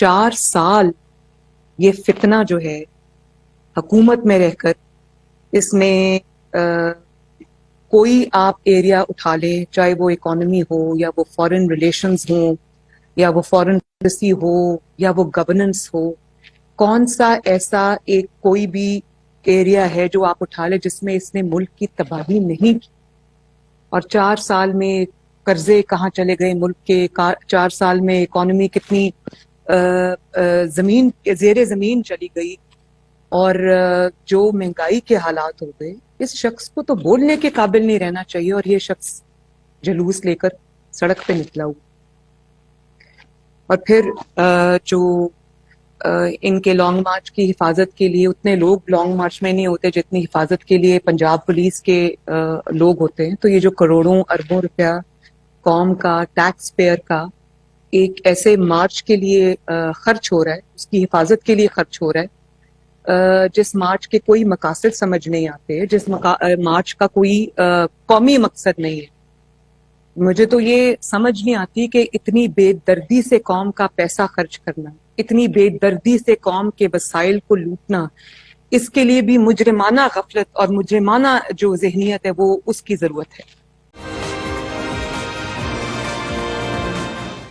4 سال یہ فتنہ جو ہے حکومت میں رہ کر، اس میں کوئی آپ ایریا اٹھا لیں، چاہے وہ اکانومی ہو یا وہ فارن ریلیشنز ہوں یا وہ فارن پالیسی ہو یا وہ گورننس ہو، کون سا ایسا ایک کوئی بھی ایریا ہے جو آپ اٹھا لیں جس میں اس نے ملک کی تباہی نہیں کی؟ اور 4 سال میں قرضے کہاں چلے گئے ملک کے، 4 سال میں اکانومی کتنی زمین زیر زمین چلی گئی، اور جو مہنگائی کے حالات ہو گئے، اس شخص کو تو بولنے کے قابل نہیں رہنا چاہیے، اور یہ شخص جلوس لے کر سڑک پہ نکلا ہوا۔ اور پھر جو ان کے لانگ مارچ کی حفاظت کے لیے اتنے لوگ لانگ مارچ میں نہیں ہوتے جتنی حفاظت کے لیے پنجاب پولیس کے لوگ ہوتے ہیں، تو یہ جو کروڑوں اربوں روپیہ قوم کا، ٹیکس پیئر کا ایک ایسے مارچ کے لیے خرچ ہو رہا ہے، اس کی حفاظت کے لیے خرچ ہو رہا ہے، جس مارچ کے کوئی مقاصد سمجھ نہیں آتے، جس مارچ کا کوئی قومی مقصد نہیں ہے۔ مجھے تو یہ سمجھ نہیں آتی کہ اتنی بے دردی سے قوم کا پیسہ خرچ کرنا، اتنی بے دردی سے قوم کے وسائل کو لوٹنا، اس کے لیے بھی مجرمانہ غفلت اور مجرمانہ جو ذہنیت ہے وہ اس کی ضرورت ہے۔